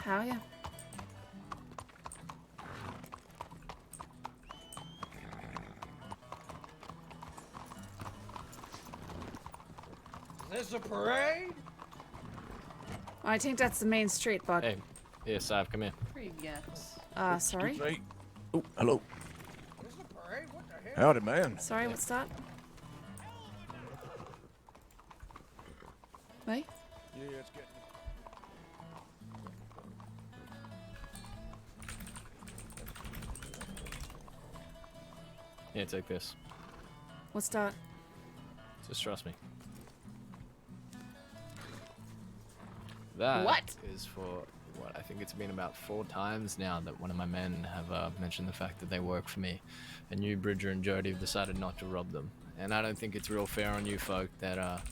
Hell yeah. Is this a parade? I think that's the main street, bud. Hey, here, Sadhbh, come here. Sorry? Hey. Oh, hello. Is this a parade? What the hell? Howdy, man. Sorry, what's that? Wait? Yeah, it's getting... Here, take this. What's that? Just trust me. That What? is for what I think it's been about 4 times now that one of my men have mentioned the fact that they work for me, and you, Bridger, and Jody have decided not to rob them. And I don't think it's real fair on you folk that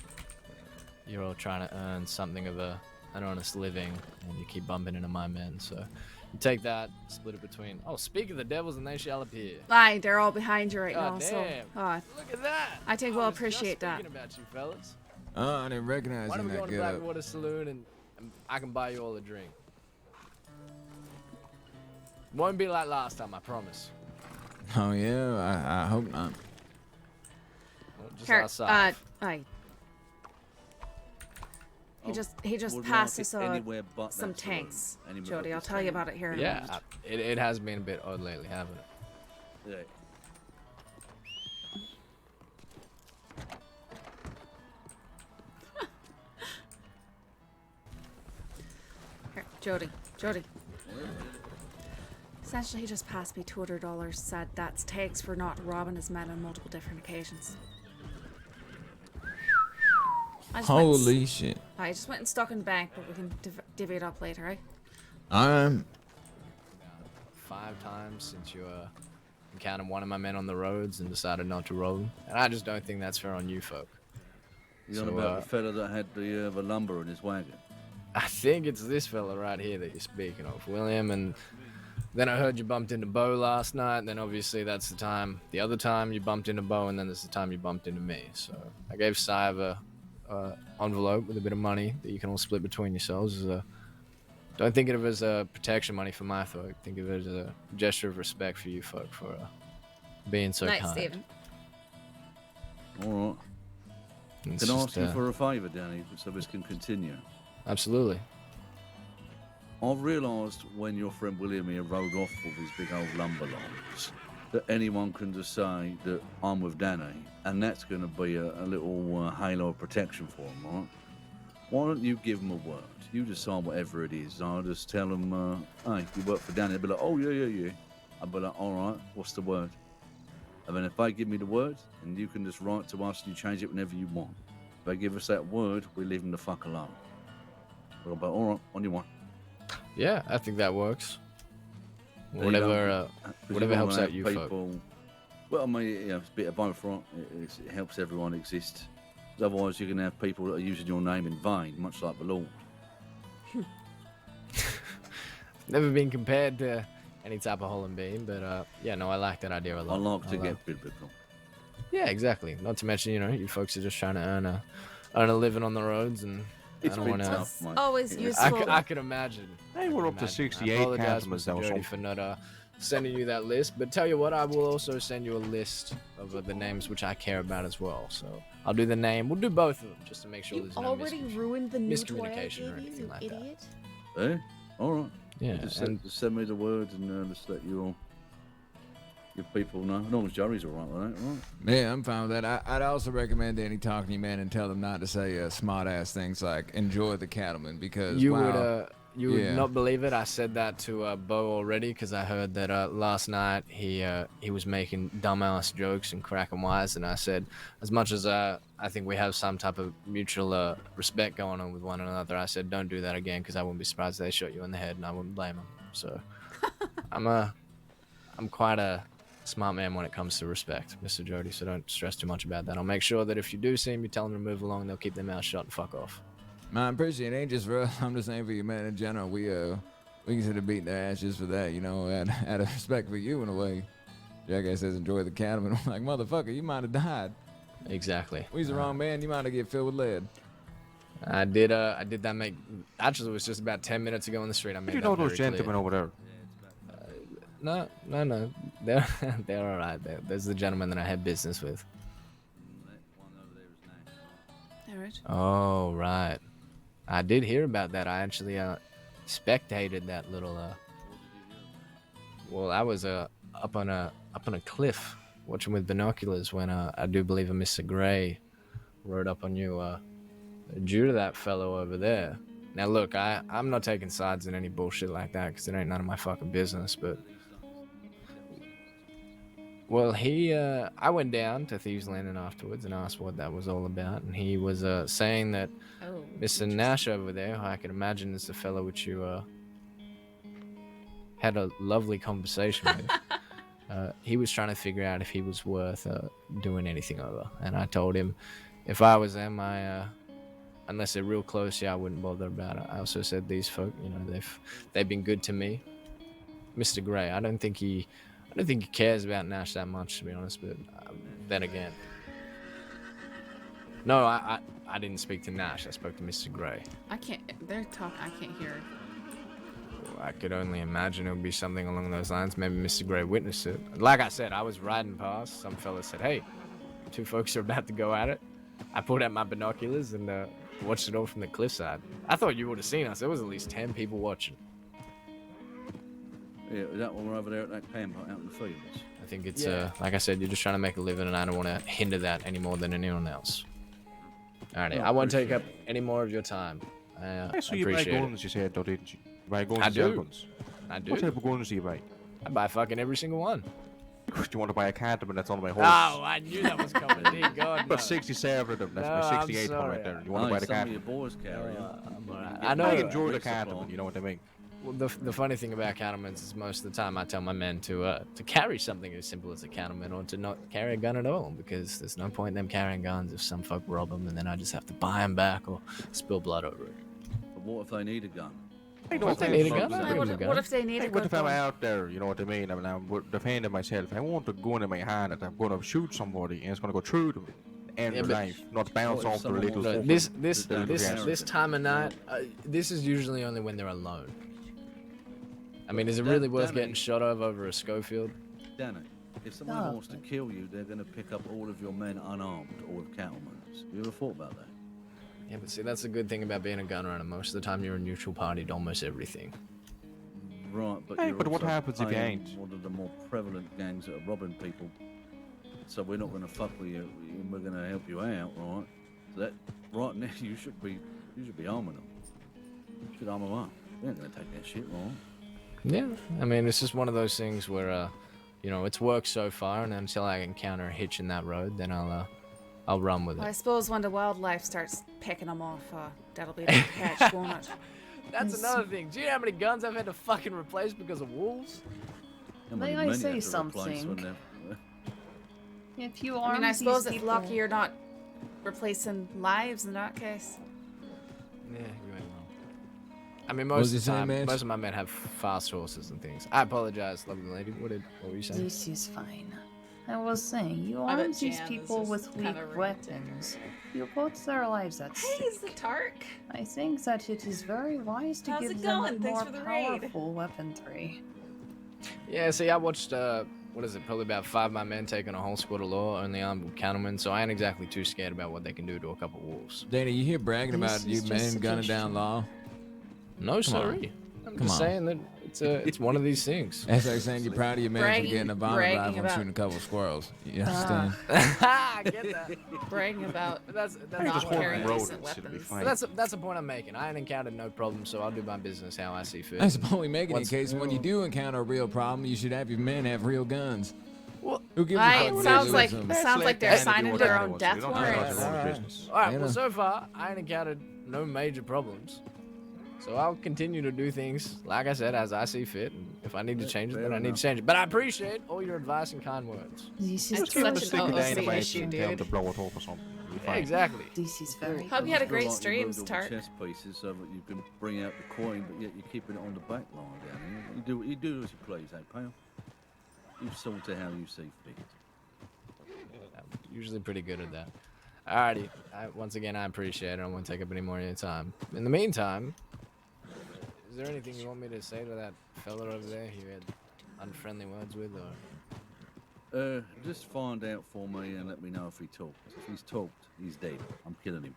you're all trying to earn something of an honest living, and you keep bumping into my men. So you take that, split it between. Oh, speak of the devils, and they shall appear. Aye, they're all behind you right God now, damn. so... Look at that. I think we'll appreciate that. that. About you fellas. Oh, I didn't recognize Why him don't we go that to good. Blackwater Saloon and I can buy you all a drink. Won't be like last time, I promise. Oh, yeah? I hope not. Well, just outside. Aye. He just would passed like us it anywhere but some that saloon. tanks, Anywhere Jody. but I'll the tell you saloon. about it here in a Yeah, minute. it has been a bit odd lately, haven't it? Yeah. Here, Jody. Essentially, he just passed me $200, said that's tax for not robbing his men on multiple different occasions. Holy shit. I just went and stuck in the bank, but we can divvy it up later, right? 5 times since you encountered one of my men on the roads and decided not to rob him. And I just don't think that's fair on you folk. You're on about the fella that had the lumber in his wagon. I think it's this fella right here that you're speaking of, William, and then I heard you bumped into Bo last night, and then obviously that's the other time you bumped into Bo, and then there's the time you bumped into me. So I gave Sav a envelope with a bit of money that you can all split between yourselves. Don't think of it as a protection money for my folk. Think of it as a gesture of respect for you folk for being so kind. Stephen. All right. It's Can I just, ask you for a favour, Danny, so this can continue? Absolutely. I've realised when your friend William here rode off with his big old lumber logs that anyone can just say that I'm with Danny, and that's going to be a little halo of protection for him, right? Why don't you give him a word? You decide whatever it is. I'll just tell him, hey, you work for Danny. They'll be like, oh, yeah. I'll be like, all right, what's the word? And then if they give me the word, and you can just write to us and you change it whenever you want. If they give us that word, we leave them the fuck alone. We'll be all right, on your one. Yeah, I think that works. You Whatever don't helps wanna out have you people. folk. Well, I mean, it's a bit of both, right? It helps everyone exist. Otherwise, you're going to have people that are using your name in vain, much like the Lord. Never been compared to any type of Holland bean, but yeah, no, I like that idea a lot. I like to get biblical. Yeah, exactly. Not to mention, you folks are just trying to earn a living on the roads, and It's I don't been want to. tough, mate. Always Yeah. useful. I could imagine. Hey, we're up to I 68 apologize, customers Mr. now, Jody, so for not sending you that list. But tell you what, I will also send you a list of the names which I care about as well. So I'll do the name. We'll do both of them just to make sure You there's no already ruined the new toy I miscommunication or gave you, anything you like idiot. Eh? All right. Yeah, Just and send me the word and just let your people know. As long as Jody's all right with that, right? Yeah, I'm fine with that. I'd also recommend any talking to you, man, and tell them not to say smart-ass things like "enjoy the cattleman" because you wow, would not believe it. I said that to Bo already because I heard that last night he was making dumbass jokes and cracking wise, and I said, as much as I think we have some type of mutual respect going on with one another, I said don't do that again because I wouldn't be surprised if they shot you in the head, and I wouldn't blame them. So I'm quite a smart man when it comes to respect, Mr. Jody, so don't stress too much about that. I'll make sure that if you do see him, you tell them to move along, they'll keep their mouth shut and fuck off. Man, I appreciate it. Ain't just for us. I'm just saying for you, man. In general, we consider beating their ass just for that, out of respect for you in a way. Jackass says enjoy the cattleman. I'm like, motherfucker, you might have died. Exactly. We's the wrong man. You might have get filled with lead. I did that make. Actually, it was just about 10 minutes ago on the street. I made You that know those very clear. gentlemen over there? No. They're they're all right. There's the gentleman that I had business with. All right. Oh, right. I did hear about that. I actually spectated that little. Well, I was up on a cliff watching with binoculars when I do believe a Mr. Gray rode up on you due to that fellow over there. Now look, I'm not taking sides in any bullshit like that because it ain't none of my fucking business. But well, I went down to Thieves Landing afterwards and asked what that was all about, and he was saying that Oh. Mr. Nash over there, who I can imagine is the fellow which you had a lovely conversation with. He was trying to figure out if he was worth doing anything over, and I told him if I was them, unless they're real close, I wouldn't bother about it. I also said these folk, they've been good to me. Mr. Gray, I don't think he cares about Nash that much, to be honest. But then again, no, I didn't speak to Nash. I spoke to Mr. Gray. I can't. They're talking. I can't hear. I could only imagine it would be something along those lines. Maybe Mr. Gray witnessed it. Like I said, I was riding past. Some fella said, "Hey, two folks are about to go at it." I pulled out my binoculars and watched it all from the cliffside. I thought you would have seen us. There was at least 10 people watching. Yeah, is that when we're over there at that camp out in the fields? I think it's, like I said, you're just trying to make a living, and I don't want to hinder that any more than anyone else. Alrighty, No, I won't take appreciate up any more of your time. I saw you buy appreciate it. guns, you said, though, didn't you? You buy guns I and sell do. guns. I do. What type of guns do you buy? I buy fucking every single one. Do you want to buy a Canterman that's on my horse? Oh, I knew that was coming. Dear God, I've no. got 67 of them. That's No, my I'm 68 one sorry. right there. You want to buy the some of Canterman? your boys carry them. I'm alright. I know. I enjoy the Weeks supply. Canterman, you know what I mean? Well, the funny thing about countermeasures is most of the time I tell my men to carry something as simple as a countermeasure or to not carry a gun at all, because there's no point in them carrying guns if some folk rob them and then I just have to buy them back or spill blood over it. But what if they need a gun? I What if they need a gun? I'll give What, them a gun. what if they need Hey, a what good if I'm gun? out there, you know what I mean? I mean, I'm defending myself. I want a gun in my hand that I'm going to shoot somebody and it's going to go through them. End Yeah, of but- life, not bounce What if off the someone little. wants- Look, this Don't carry this it. time of night, this is usually only when they're alone. I mean, is it Dan- really worth Danny- getting shot over a Schofield? Danny, if someone wants to kill you, they're going to pick up all of your men unarmed or with cattlemans. You ever thought about that? Yeah, but see, that's the good thing about being a gun runner. Most of the time, you're a neutral party to almost everything. Right, but Hey, you're but what also happens if you paying ain't? one of the more prevalent gangs that are robbing people. So we're not going to fuck with you, and we're going to help you out, right? So that right now you should be arming them. You should arm them up. We ain't going to take that shit, right? Yeah, I mean, it's just one of those things where, it's worked so far, and until I encounter a hitch in that road, then I'll run with Well, I it. suppose when the wildlife starts picking them off, that'll be the catch, won't it? That's another thing. Do you know how many guns I've had to fucking replace because of wolves? How May many I men you say have to replace when something? they're- If you I arm mean, I suppose these it's people, lucky you're not replacing lives in that case. Yeah, you ain't wrong. I mean, What was most of he the saying, time, Mitch? most of my men have fast horses and things. I apologize, lovely lady. What were you saying? this is fine. I was saying, you I bet arm these Jan is people just with weak kinda weapons. You put their lives at Hey, is the stake. Tark? I think that it is very wise to How's give it them going? Thanks more for the raid. powerful weaponry. Yeah, see, I watched, what is it, probably about 5 of my men taking a whole squad of law, only armed with countermen, so I ain't exactly too scared about what they can do to a couple wolves. Danny, you hear bragging This about you is men just gunning down suggestion. law? No, on. sorry. I'm Come just on. saying that it's one of these things. That's like saying you're proud of your man for Bragging- getting a violent bragging rifle and about- shooting a couple of squirrels. You understand? I get that. Bragging about But that's Hey, not just walk carrying the road decent and it'll be weapons. fine. that's a point I'm making. I ain't encountered no problem, so I'll do my business how I see fit. That's the point we make it in Once- case when you do encounter a real problem, you should have your men have real guns. Well, Who gives a Aye, fuck it what sounds they like do with it them? sounds like they're Danny, do signing whatever their they own want to. death You don't have to warrants. run your business. all right. You Well, know. so far I ain't encountered no major problems, so I'll continue to do things like I said as I see fit. And if I need to change it, then I need to change it. But I appreciate all your advice and kind words. This It's is Just give him a such stick an of OOC dynamite issue, and tell him to dude. blow it up or something. You'll be Yeah, fine. exactly. This is very Hope you had a Feel great like you streams, moved all the Tark. chess pieces so that you can bring out the coin, but yet you're keeping it on the back line down here. You do as you please, eh, pal? You sort it how you see fit. I'm usually pretty good at that. Alrighty. Once again, I appreciate it. I don't want to take up any more of your time. In the meantime, is there anything you want me to say to that fella over there you had unfriendly words with, or? Just find out for me and let me know if he talked. If he's talked, he's dead. I'm killing him.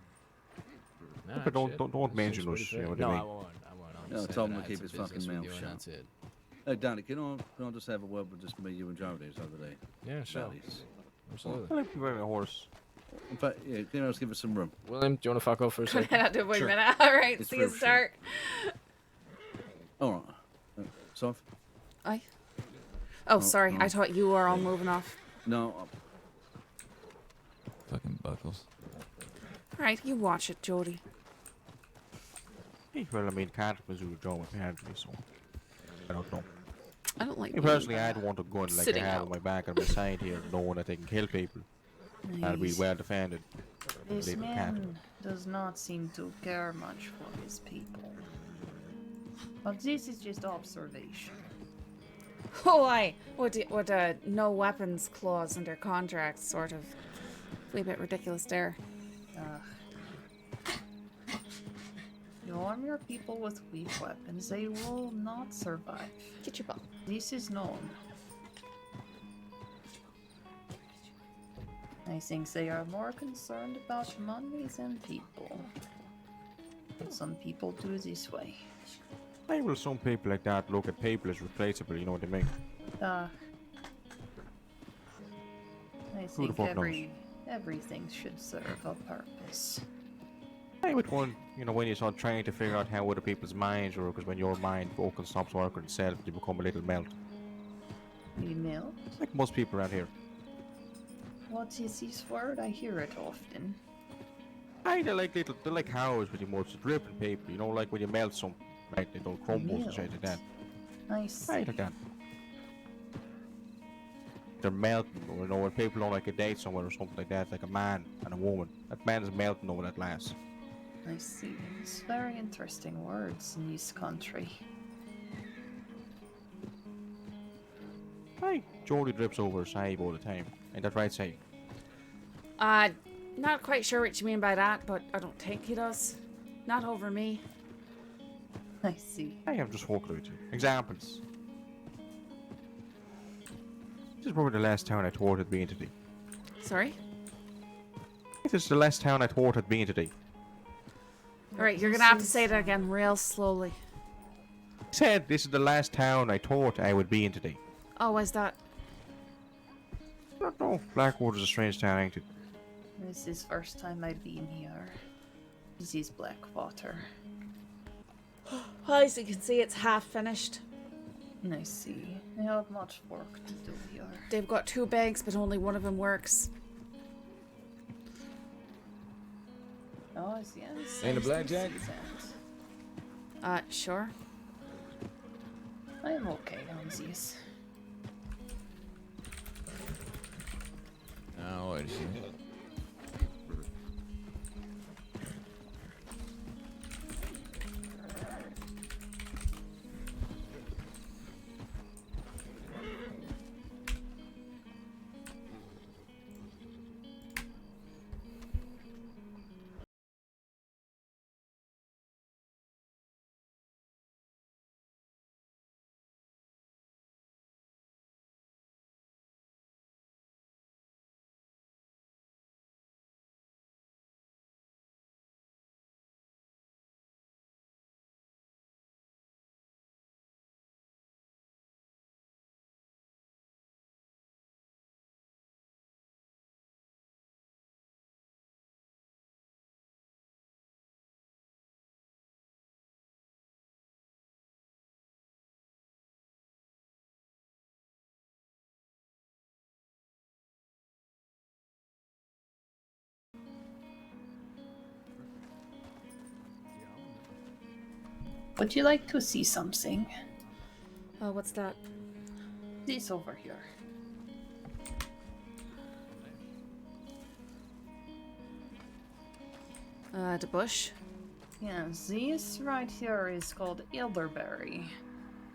Nah, But shit. don't mention Seems us. pretty You know fair. what No, I I mean? won't. I'll No, just I say told that him I to had keep some his business fucking with mouth you and shut. that's it. Hey, Danny, can I just have a word with just me, you, and Jody's over there? Yeah, sure. About this? Absolutely. I like to ride a horse. In fact, yeah, can you just give us some room? William, do you want to fuck off for a second? I do wait Sure. a minute. All right, It's see you real shit. start. All right. Soft? Aye. Oh, sorry. no. I thought you were all moving off. No. Fucking buckles. All right, you watch it, Jody. Well, I mean, can't Missouri Joe apparently, so I don't know. I don't like Me being, personally, I'd want a gun like I sitting have out. on my back on my side here, knowing that they can kill people. I'll be Nice. well defended. This Believe it can't. man does not seem to care much for his people. But this is just observation. Oh, aye. With no weapons clause under contract, sort of. A bit ridiculous there. You arm your people with weak weapons, they will not survive. Get your ball. This is known. I think they are more concerned about money than people. Some people do this way. Why will some people like that look at people as replaceable, you know what I mean? I Who the think fuck knows? everything should serve a purpose. I would want, you know, when you're sort of trying to figure out how other people's minds work, because when your mind fucking stops working itself, you become a little melt. You melt? Like most people around here. What is this word? I hear it often. They're like cows pretty much, dripping people, you know, like when you melt some, right, they don't crumble and shit like that. I see. Right, like that. They're melting, or you know, when people don't like a date somewhere or something like that, like a man and a woman, that man is melting over that lass. I see. It's very interesting words in this country. Hey, Jody drips over her side all the time. Ain't that right, say? Not quite sure what you mean by that, but I don't think he does. Not over me. I see. I am just walking with you. Examples. This is probably the last town I thwarted being today. Sorry? This is the last town I thwarted being today. All right, you're gonna have to say that again real slowly. I said this is the last town I thought I would be in today. Oh, why's that? I don't know. Blackwater's a strange town, ain't it? This is first time I've been here. This is Blackwater. Well, as you can see, it's half finished. I see. I have much work to do here. They've got 2 banks, but only one of them works. Oh, yes. Ain't a blackjack? Sure. I am okay on this. Oh, what is she? Would you like to see something? Oh, what's that? This over here. The bush? Yeah, this right here is called elderberry.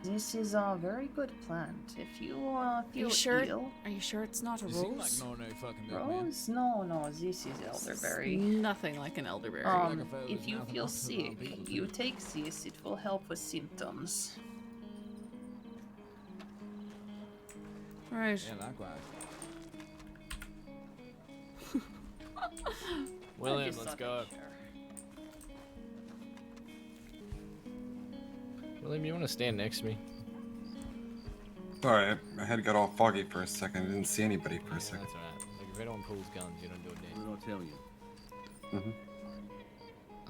This is a very good plant. If you Are feel you sure? ill, Are you sure it's not a You seem like rose? an ordinary fucking dude, man. rose? No, this is elderberry. Nothing like an elderberry. like a fellow If who's you mouthing feel off to the wrong sick, people, you too. take this. It will help with symptoms. Right. Yeah, likewise. William, I just let's thought go. I'd share. William, you want to stand next to me? Sorry, my head got all foggy for a second. I didn't see anybody for a Yeah, second. that's alright. Like, if anyone pulls guns, you don't do it, What Dan. did I tell you?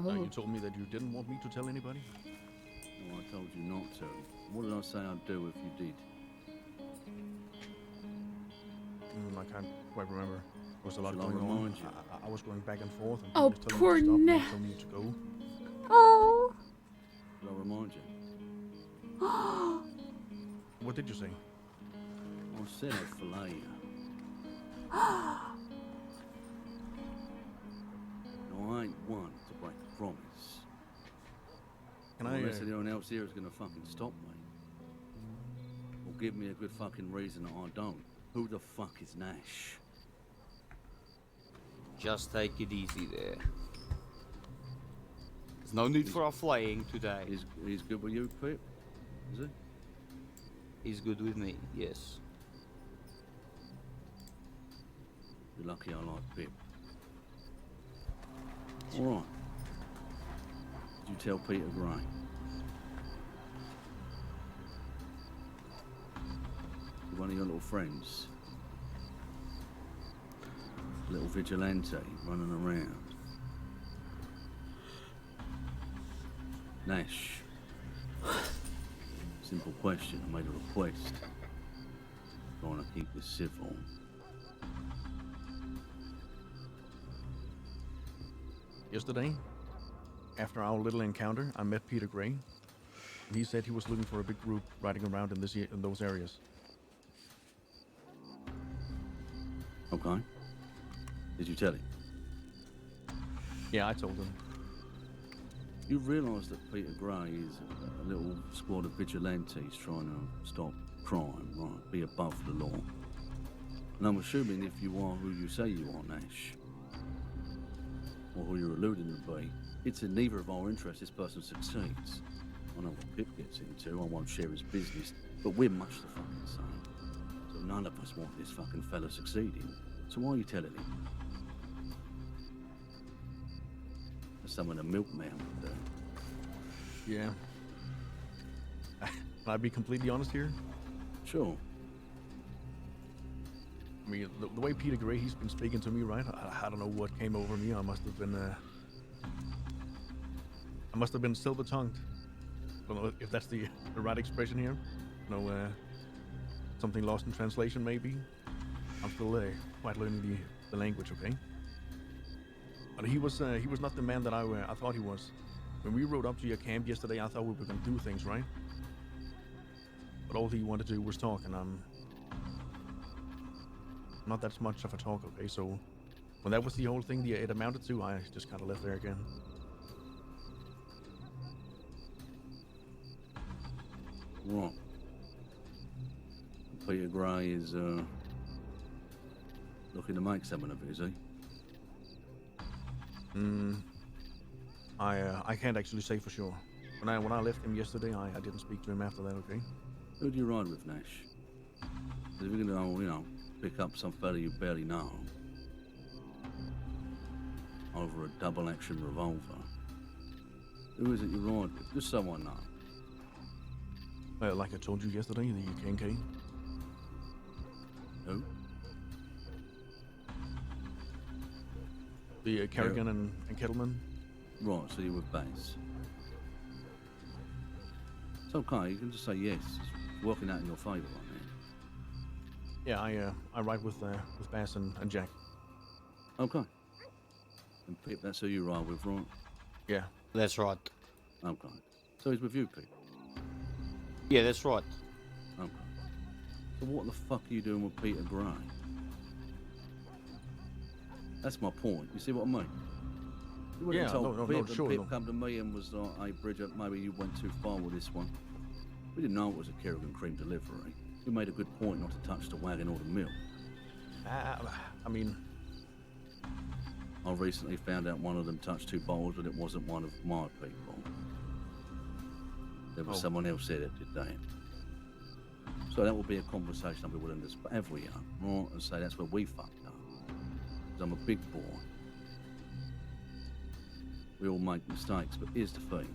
Oh, You told me that you didn't want me to tell anybody? No, I told you not to. What did I say I'd do if you did? I can't quite remember. There was a lot Shall I going on. remind you? I was going back and forth. And Oh, he was telling poor me to stop, and he Nash. told me to go. oh. Did I remind you? What did you say? I said I'd fillet you. No, I ain't one to break a promise. Can Unless anyone else here is gonna fucking stop me. Or give me a good fucking reason that I don't. Who the fuck is Nash? Just take it easy there. There's no need for our flying today. He's good with you, Pip? Is he? He's good with me, yes. You're lucky I like Pip. Alright. Did you tell Peter Gray? One of your little friends? Little vigilante running around. Nash. Simple question. I made a request. Trying to keep this civil. Yesterday, after our little encounter, I met Peter Gray. And he said he was looking for a big group riding around in those areas. Okay. Did you tell him? Yeah, I told him. You realise that Peter Gray is a little squad of vigilantes trying to stop crime, right? Be above the law. And I'm assuming if you are who you say you are, Nash, or who you're alluding to be, it's in neither of our interests this person succeeds. I know what Pip gets into, I won't share his business, but we're much the fucking same. So none of us want this fucking fella succeeding. So why are you telling him? That's something a milkman would do. Yeah. Can I be completely honest here? Sure. I mean, the way Peter Gray, he's been speaking to me, right? I don't know what came over me. I must have been silver-tongued. I don't know if that's the right expression here. You know, something lost in translation, maybe. I'm still quite learning the language, okay? But he was not the man that I thought he was. When we rode up to your camp yesterday, I thought we were gonna do things, right? But all he wanted to do was talk, and I'm not that much of a talk, okay? So when that was the whole thing it amounted to, I just kind of left there again. Right. Peter Gray is looking to make something of it, is he? I can't actually say for sure. When I left him yesterday, I didn't speak to him after that, okay? Who do you ride with, Nash? 'Cause if you're gonna, pick up some fella you barely know over a double-action revolver, who is it you ride with? Just so I know. Like I told you yesterday, the KNK. Who? The Kerrigan and Kettleman. Right, so you're with Bass. It's okay, you can just say yes. It's working out in your favour right now. Yeah, I ride with Bass and Jack. Okay. And Pip, that's who you ride with, right? Yeah. That's right. Okay. So he's with you, Pip? Yeah, that's right. Okay. So what the fuck are you doing with Peter Gray? That's my point. You see what I mean? You wouldn't Yeah, have told no, Pip, and sure, Pip no. come to me and was like, hey, Bridget, maybe you went too far with this one. We didn't know it was a Kerrigan cream delivery. You made a good point not to touch the wagon or the mill. I mean, I recently found out one of them touched 2 bottles, but it wasn't one of my people. There was someone else there that did that. So that will be a conversation I'll be willing to have with you, right? And say that's where we fucked up. Because I'm a big boy. We all make mistakes, but here's the thing.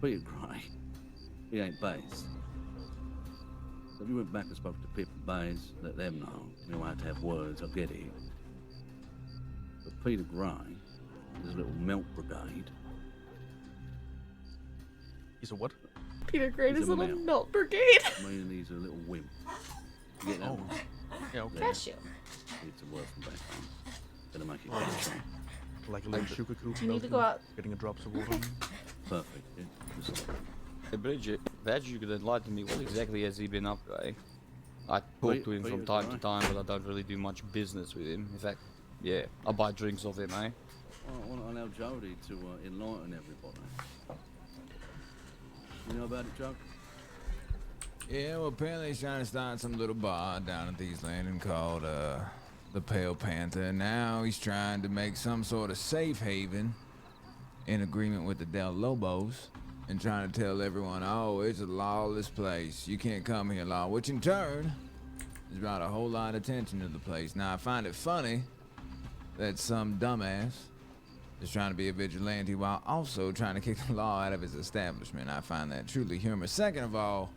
Peter Gray, he ain't based. So if you went back and spoke to people Bays, let them know. You don't have to have words, I get it. But Peter Gray, his little milk brigade. he's a what? Peter Gray He's is a a little male. melt brigade. I mean, he's a little wimp. You get that one? Yeah, okay. Bless you. It's a word from back home. Gonna make it good. Like a little sugar cube. You need to go out. Getting a drops of water. Perfect. Yeah. Just like Hey, Bridget, perhaps you could enlighten me. What exactly has he been up to? I talk to him from Peter time to Gray. time, but I don't really do much business with him. In fact, yeah, I buy drinks off him, eh? I want to allow Jody to enlighten everybody. You know about it, Joe? Yeah, well, apparently he's trying to start some little bar down at East Landing called, the Pale Panther. And now he's trying to make some sort of safe haven in agreement with the Del Lobos and trying to tell everyone, oh, it's a lawless place. You can't come here, law, which in turn has brought a whole lot of attention to the place. Now, I find it funny that some dumbass is trying to be a vigilante while also trying to kick the law out of his establishment. I find that truly humorous. Second of all,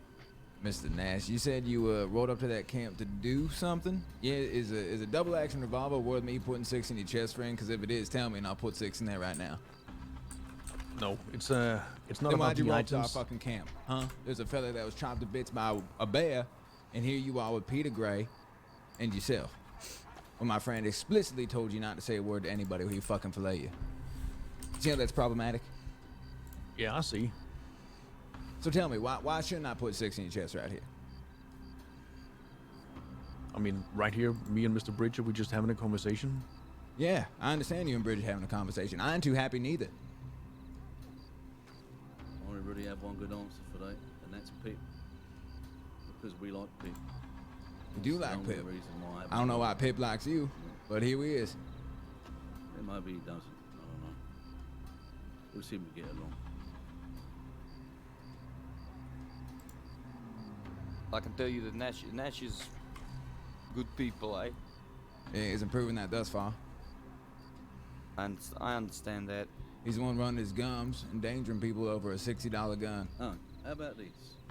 Mr. Nash, you said you rode up to that camp to do something? Yeah, is a double action revolver worth me putting 6 in your chest, friend? Because if it is, tell me and I'll put 6 in there right now. No, it's not Then about why'd you the roll up to our items. fucking camp, huh? There's a fella that was chopped to bits by a bear, and here you are with Peter Gray and yourself. When my friend explicitly told you not to say a word to anybody when he fucking fillet you. See how that's problematic? Yeah, I see. So tell me, why shouldn't I put 6 in your chest right here? I mean, right here, me and Mr. Bridger, we're just having a conversation. Yeah, I understand you and Bridget having a conversation. I ain't too happy neither. I only really have one good answer for that, and that's Pip. Because we like Pip. You do That's the like only Pip. reason why I don't know why Pip likes you, but here he is. Yeah, maybe he doesn't. I don't know. We seem to get along. I can tell you that Nash is good people, eh? Yeah, isn't proving that thus far. And I understand that. He's the one running his gums, endangering people over a $60 gun. Oh, how about this?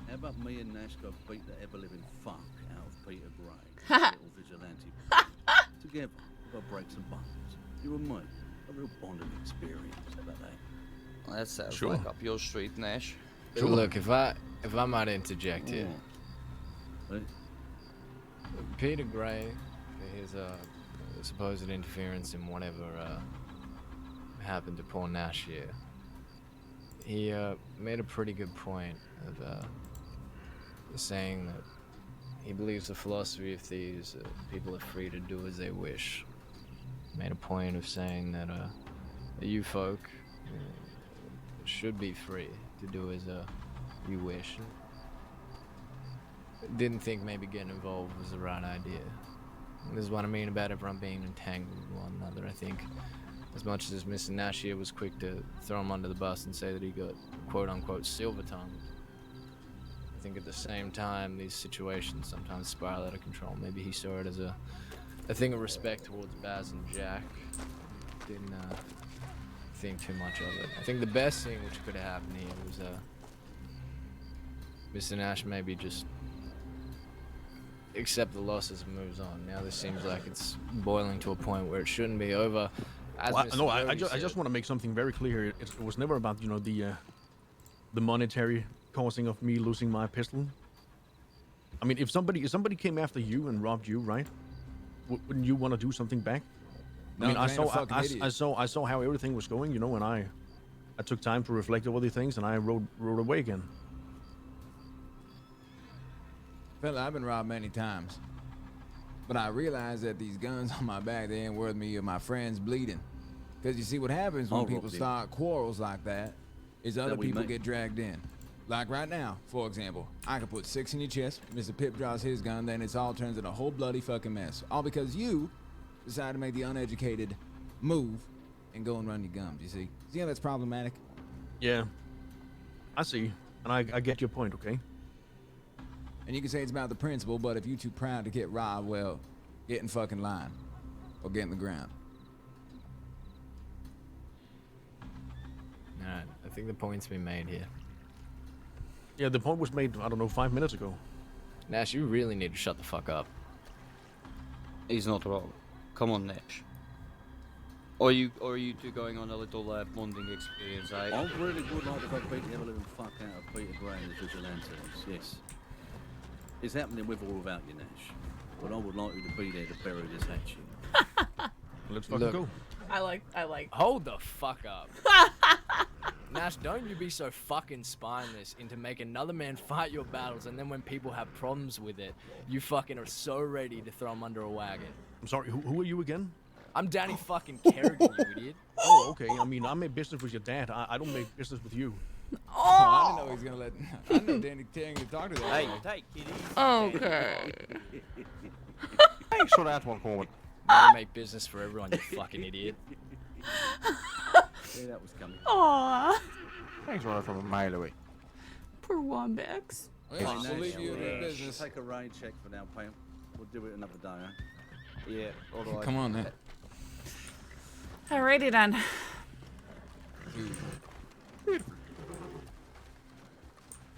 How about me and Nash go beat the ever-living fuck out of Peter Gray, little vigilante. Together, we'll go break some bones. You and me, a real bonding experience. How about that? Well, that sounds Sure. like up your street, Nash. Sure. Look, if I might interject here, Oh. Hey, Peter Gray, for his supposed interference in whatever happened to poor Nash here, he made a pretty good point of saying that he believes the philosophy of thieves, people are free to do as they wish. Made a point of saying that you folk should be free to do as you wish. Didn't think maybe getting involved was the right idea. This is what I mean about everyone being entangled with one another. I think as much as Mr. Nash here was quick to throw him under the bus and say that he got quote-unquote silver-tongued, I think at the same time these situations sometimes spiral out of control. Maybe he saw it as a thing of respect towards Baz and Jack. Didn't think too much of it. I think the best thing which could have happened here was Mr. Nash maybe just accept the losses and moves on. Now this seems like it's boiling to a point where it shouldn't be over. As Well, Mr. no, I Jody just said. want to make something very clear. It was never about the monetary causing of me losing my pistol. I mean, if somebody came after you and robbed you, right? Wouldn't you want to do something back? No, I mean, I man, a saw fucking I idiot. saw how everything was going, and I took time to reflect over the things, and I rode away again. Fella, I've been robbed many times. But I realize that these guns on my back, they ain't worth me or my friends bleeding. Because you see what happens when I'll people rob you. start quarrels like that is other That we people make. get dragged in. Like right now, for example, I could put 6 in your chest, Mr. Pip draws his gun, then it all turns into a whole bloody fucking mess. All because you decided to make the uneducated move and go and run your gums, you see? See how that's problematic? Yeah. I see. And I get your point, okay? And you can say it's about the principle, but if you're too proud to get robbed, well, get in fucking line. Or get in the ground. Alright, I think the point's been made here. Yeah, the point was made, I don't know, 5 minutes ago. Nash, you really need to shut the fuck up. He's not wrong. Come on, Nash. Or are you two going on a little bonding experience? I really would like to go beat the ever-living fuck out of Peter Gray and the Vigilantes, yes. It's happening with or without you, Nash. But I would like you to be there to bury this hatchet. Let's fucking go. I like. Hold the fuck up. Nash, don't you be so fucking spineless into make another man fight your battles, and then when people have problems with it, you fucking are so ready to throw them under a wagon. I'm sorry, who are you again? I'm Danny fucking Kerrigan, you idiot. Oh, okay. I mean, I make business with your dad. I don't make business with you. Oh, I didn't know he was gonna let. I didn't know Danny Tang to talk to that. Hey, guy. take it easy. Okay. Thanks for that one, Coleman. Never make business for everyone, you fucking idiot. Yeah, that was coming. Aww. Thanks for that from a mile away. Poor Wombax. Well, we'll leave you in Nash, your business. take a rain check for now, Pam. We'll do it another day, huh? Yeah, alright. Come on, then. Alrighty then.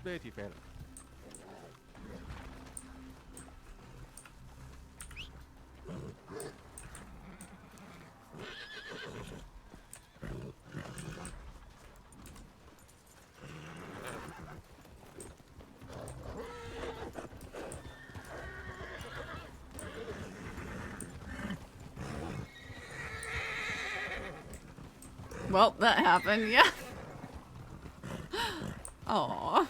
Dirty fella. Well, that happened, yeah. Aww.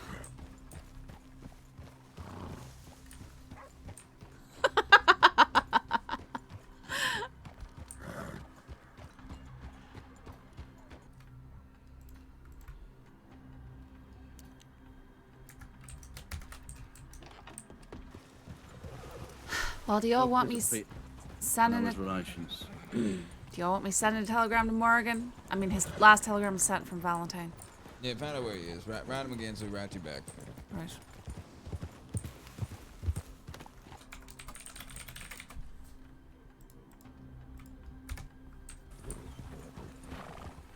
Well, do y'all want me sending it? Relations. Do y'all want me sending a telegram to Morgan? I mean, his last telegram was sent from Valentine. Yeah, find out where he is. Write him again so he writes you back. Right.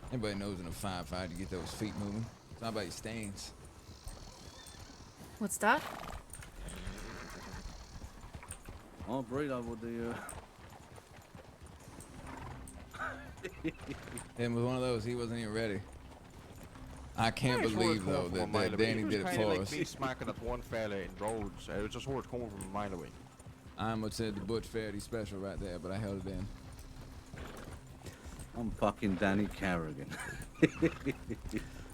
Everybody knows in a firefight you get those feet moving. It's not about your stains. What's that? I'll breathe over the. Him was one of those, he wasn't even ready. I can't believe, though, that Danny did it for us. Me smacking at one fella in Rhodes. I just heard it coming from a mile away. I almost said the Butch Fairty special right there, but I held it in. I'm fucking Danny Kerrigan.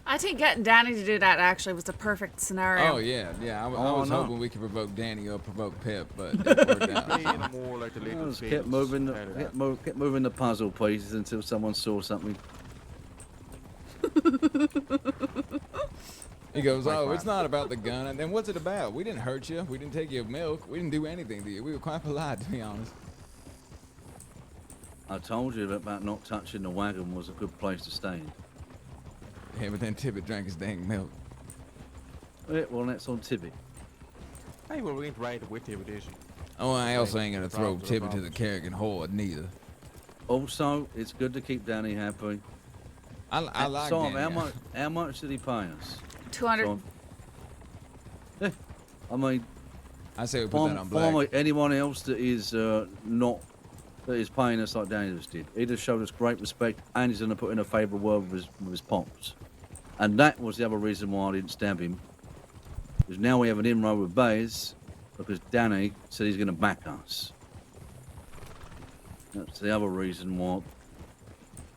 I think getting Danny to do that actually was the perfect scenario. Oh, yeah. I was hoping we could provoke Danny or provoke Pip, but it worked out. More like the little Just kept moving the puzzle pieces until someone saw something. He goes, oh, it's not about the gun. And then what's it about? We didn't hurt you. We didn't take your milk. We didn't do anything to you. We were quite polite, to be honest. I told you about not touching the wagon was a good place to stay in. Yeah, but then Tibbet drank his dang milk. Yeah, well, that's on Tibbet. Hey, well, we ain't right with you with this. Oh, I also ain't gonna throw Tibbet to the Kerrigan horde, neither. Also, it's good to keep Danny happy. I like so, Danny. how much did he pay us? 200. So, yeah, I mean, I say we put that on black. Find anyone else that is not that is paying us like Danny just did. He just showed us great respect, and he's going to put in a favourable word with his pops. And that was the other reason why I didn't stab him. Because now we have an inroad with Bays, because Danny said he's going to back us. That's the other reason why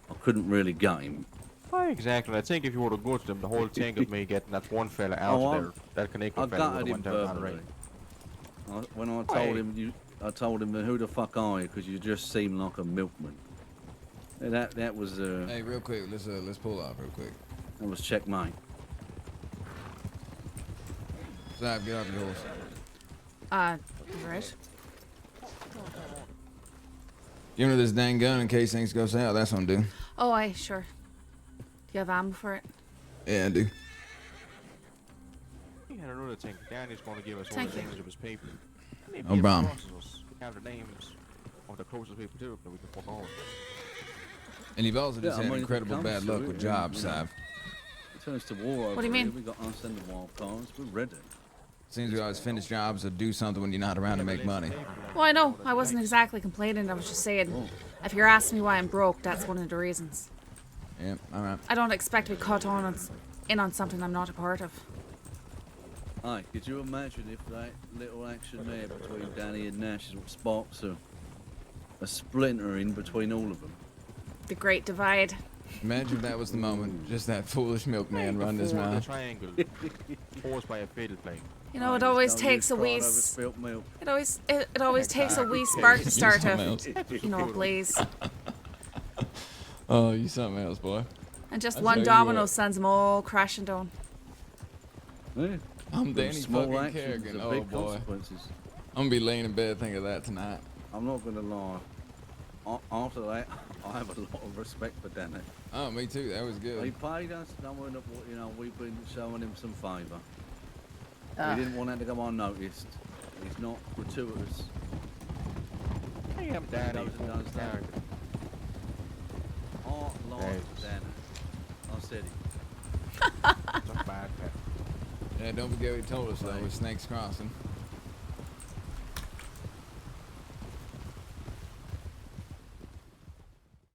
I couldn't really get him. Why exactly? I think if you were to go to them, the whole thing of me getting that one fella out of there, that Canadian fella would have went down the rain. When I told him, I told him, who the fuck are you? Because you just seem like a milkman. And that was Hey, real quick, let's pull off real quick. That was checkmate. Sadhbh, get off your horse. Right. Give me this dang gun in case things go south. That's what I'm doing. Oh, aye, sure. Do you have ammo for it? Yeah, I do. We had another thing. Danny's going to give us all Thank the you. names of his people. Maybe No if he problem. crosses us, we have the names of the closest people to it that we can fuck on. And you've also just Yeah, I had mean, if it incredible comes bad to luck it, with yeah, jobs, you know. Sadhbh. It turns to war over What do you here. mean? We got us and the wild cards. We're ready. Seems we always finish jobs or do something when you're not around to make money. Well, I know. I wasn't exactly complaining. I was just saying, if you're asking me why I'm broke, that's one of the reasons. Yeah, alright. I don't expect to be caught in on something I'm not a part of. Aye, could you imagine if that little action there between Danny and Nash is what sparks a splintering between all of them? The Great Divide. Imagine if that was the moment. Just that foolish milkman running his The mouth. triangle caused by a fatal plane. You know, it Aye, always there's no takes a use wee. crying over spilt milk. It always takes a wee spark to start a, a blaze, Oh, you something else, boy. and just That's one how you domino are. sends them all crashing down. Yeah. I'm Them Danny small fucking actions Kerrigan. have Oh, big boy. consequences. I'm gonna be laying in bed thinking of that tonight. I'm not gonna lie. After that, I have a lot of respect for Danny. Oh, me too. That was He good. paid us knowing that you know we've been showing him some favour. Ah. We didn't want that to go unnoticed. He's not gratuitous. I am Danny. Does and does that. character. Art like Thanks. Danny. I said it. It's a bad pet. Yeah, don't forget what he told us though with Snakes Crossing.